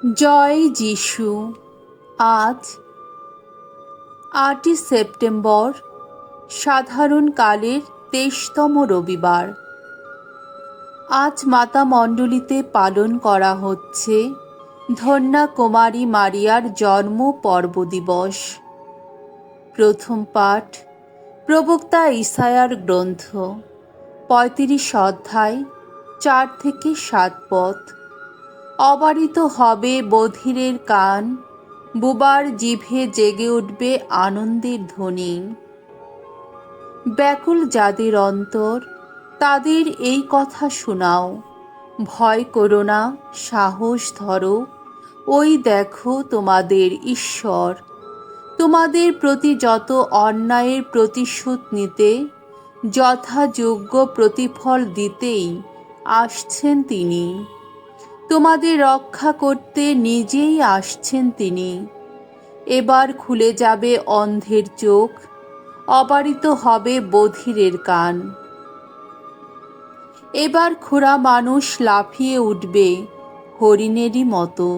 জয় যিশু। আজ ৮ই সেপ্টেম্বর, সাধারণকালের ২৩তম রবিবার। আজ মাতা মণ্ডলীতে পালন করা হচ্ছে ধন্যা কুমারী মারিয়ার জন্ম পর্ব দিবস। প্রথম পাঠ প্রবক্তা ইসায়ার গ্রন্থ, ৩৫ অধ্যায়, ৪ থেকে ৭ পদ। অবারিত হবে বধিরের কান, বুবার জিভে জেগে উঠবে আনন্দের ধ্বনি। ব্যাকুল যাদের অন্তর, তাদের এই কথা শোনাও। ভয় করো না, সাহস ধরো, ওই দেখো তোমাদের ঈশ্বর। তোমাদের প্রতি যত অন্যায়ের প্রতিশোধ নিতে, যথাযোগ্য প্রতিফল দিতেই আসছেন তিনি। তোমাদের রক্ষা করতে নিজেই আসছেন তিনি। এবার খুলে যাবে অন্ধের চোখ, অবারিত হবে বধিরের কান। এবার খোঁড়া মানুষ লাফিয়ে উঠবে হরিণেরই মতো,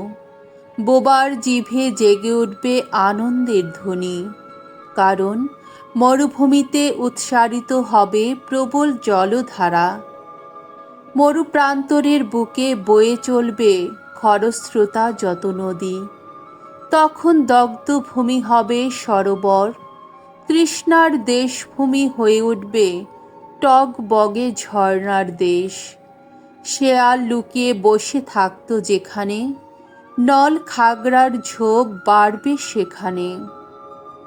বোবার জিভে জেগে উঠবে আনন্দের ধ্বনি। কারণ মরুভূমিতে উৎসারিত হবে প্রবল জলধারা, মরুপ্রান্তরের বুকে বয়ে চলবে খরস্রোতা যত নদী। তখন দগ্ধ ভূমি হবে সরোবর, তৃষ্ণার দেশভূমি হয়ে উঠবে টগবগে ঝর্ণার দেশ। শেয়াল লুকিয়ে বসে থাকত যেখানে, নল খাগড়ার ঝোঁক বাড়বে সেখানে।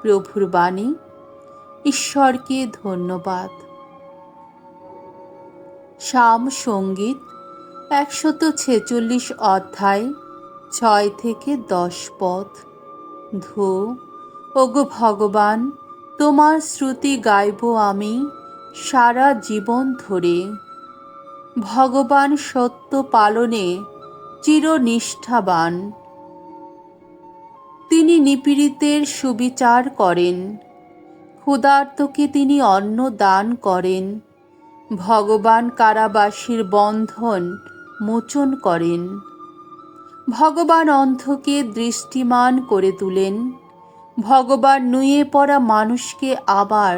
প্রভুর বাণী। ঈশ্বরকে ধন্যবাদ। সাম সঙ্গীত ১৪৬ অধ্যায়, ৬ থেকে ১০ পদ। ধো, ওগো ভগবান, তোমার শ্রুতি গাইব আমি সারা জীবন ধরে। ভগবান সত্য পালনে চিরনিষ্ঠাবান। তিনি নিপীড়িতের সুবিচার করেন, ক্ষুধার্তকে তিনি অন্ন দান করেন। ভগবান কারাবাসীর বন্ধন মোচন করেন। ভগবান অন্ধকে দৃষ্টিমান করে তুলেন। ভগবান নুয়ে পড়া মানুষকে আবার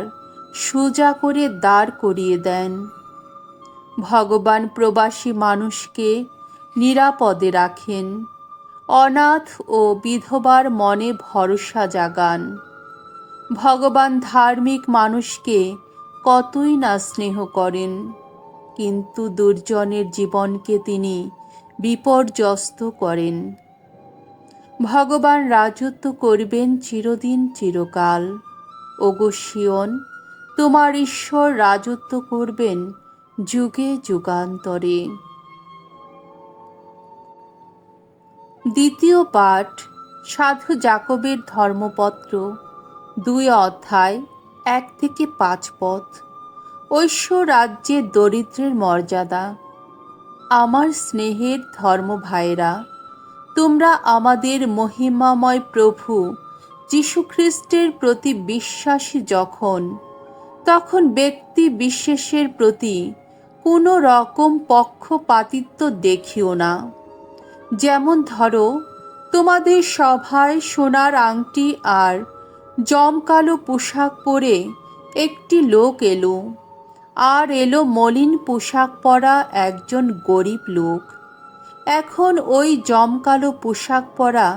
সোজা করে দাঁড় করিয়ে দেন। ভগবান প্রবাসী মানুষকে নিরাপদে রাখেন। অনাথ ও বিধবার মনে ভরসা জাগান। ভগবান ধার্মিক মানুষকে কতই না স্নেহ করেন, কিন্তু দুর্জনের জীবনকে তিনি বিপর্যস্ত করেন। ভগবান রাজত্ব করবেন চিরদিন চিরকাল। ওগো সিয়ন, তোমার ঈশ্বর রাজত্ব করবেন যুগে যুগান্তরে। দ্বিতীয় পাঠ সাধু জাকবের ধর্মপত্র, ২ অধ্যায়, ১ থেকে ৫ পদ। ঐশ্ব রাজ্যের দরিদ্রের মর্যাদা। আমার স্নেহের ধর্ম ভাইরা, তোমরা আমাদের মহিমাময় প্রভু যীশুখ্রিস্টের প্রতি বিশ্বাসী যখন, তখন ব্যক্তি বিশেষের প্রতি কোনো রকম পক্ষপাতিত্ব দেখিও না। যেমন ধরো, তোমাদের সভায় সোনার আংটি আর জমকালো পোশাক পরে একটি লোক এলো, আর এলো মলিন পোশাক পরা একজন গরিব লোক। এখন ওই জমকালো পোশাক পরা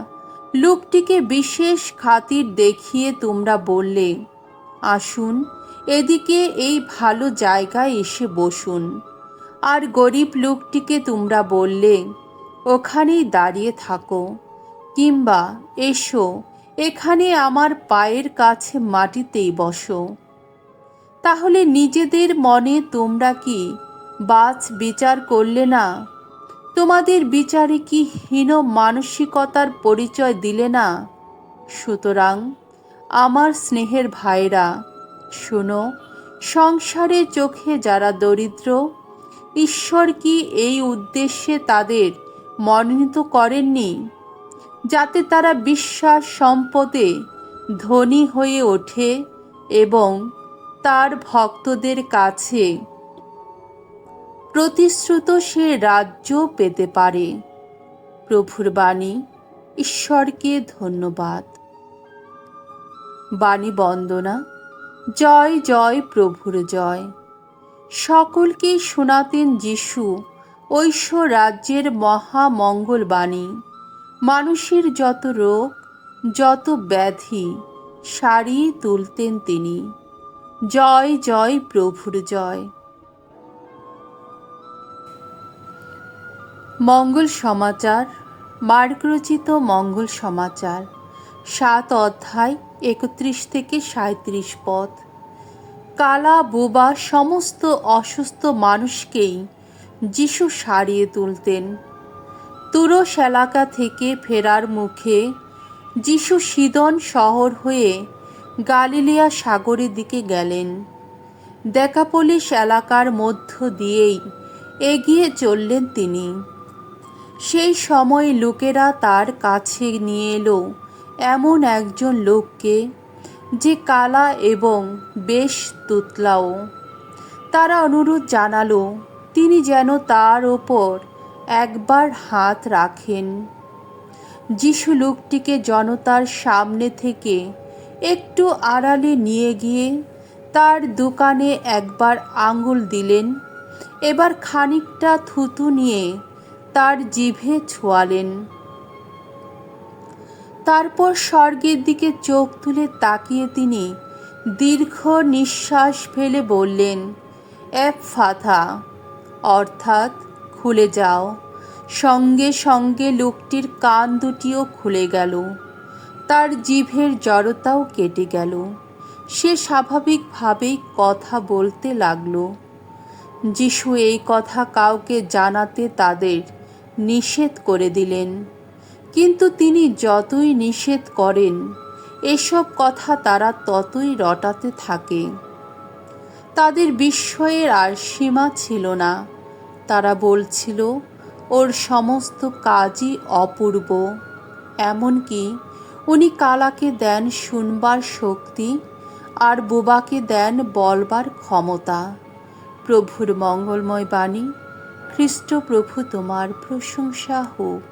লোকটিকে বিশেষ খাতির দেখিয়ে তোমরা বললে, আসুন এদিকে এই ভালো জায়গায় এসে বসুন। আর গরিব লোকটিকে তোমরা বললে, ওখানেই দাঁড়িয়ে থাকো, কিংবা এসো এখানে আমার পায়ের কাছে মাটিতেই বসো। তাহলে নিজেদের মনে তোমরা কি বাছ বিচার করলে না? তোমাদের বিচারে কি হীন মানসিকতার পরিচয় দিলে না? সুতরাং আমার স্নেহের ভাইরা, শোনো, সংসারে চোখে যারা দরিদ্র, ঈশ্বর কি এই উদ্দেশ্যে তাদের মনোনীত করেননি, যাতে তারা বিশ্বাস সম্পদে ধনী হয়ে ওঠে এবং তার ভক্তদের কাছে প্রতিশ্রুত সে রাজ্য পেতে পারে। প্রভুর বাণী। ঈশ্বরকে ধন্যবাদ। বাণী বন্দনা। জয় জয় প্রভুর জয়। সকলকেই শোনাতেন যিশু ঐশ্ব রাজ্যের মহামঙ্গল বাণী। মানুষের যত রোগ, যত ব্যাধি সারিয়ে তুলতেন তিনি। জয় জয় প্রভুর জয়। মঙ্গল সমাচার। মার্ক রচিত মঙ্গল সমাচার 7 অধ্যায় 31 থেকে 37 পদ। কালা, বোবা সমস্ত অসুস্থ মানুষকেই যিশু সারিয়ে তুলতেন। তুরস এলাকা থেকে ফেরার মুখে যিশু সিদন শহর হয়ে গালিলিয়া সাগরের দিকে গেলেন। দেকাপলিস এলাকার মধ্য দিয়েই এগিয়ে চললেন তিনি। সেই সময় লোকেরা তার কাছে নিয়ে এলো এমন একজন লোককে, যে কালা এবং বেশ তুতলাও। তারা অনুরোধ জানালো তিনি যেন তার ওপর একবার হাত রাখেন। যিশু লোকটিকে জনতার সামনে থেকে একটু আড়ালে নিয়ে গিয়ে তার দোকানে একবার আঙুল দিলেন, এবার খানিকটা থুতু নিয়ে তার জিভে ছোঁয়ালেন। তারপর স্বর্গের দিকে চোখ তুলে তাকিয়ে তিনি দীর্ঘ নিঃশ্বাস ফেলে বললেন, এফফাথা, অর্থাৎ খুলে যাও। সঙ্গে সঙ্গে লোকটির কান দুটিও খুলে গেল, তার জিভের জড়তাও কেটে গেল। সে স্বাভাবিকভাবেই কথা বলতে লাগল। যিশু এই কথা কাউকে জানাতে তাদের নিষেধ করে দিলেন, কিন্তু তিনি যতই নিষেধ করেন এসব কথা তারা ততই রটাতে থাকে। তাদের বিস্ময়ের আর সীমা ছিল না। তারা বলছিল, ওর সমস্ত কাজই অপূর্ব। এমনকি উনি কালাকে দেন শুনবার শক্তি, আর বোবাকে দেন বলবার ক্ষমতা। প্রভুর মঙ্গলময় বাণী। খ্রিস্ট প্রভু তোমার প্রশংসা হোক।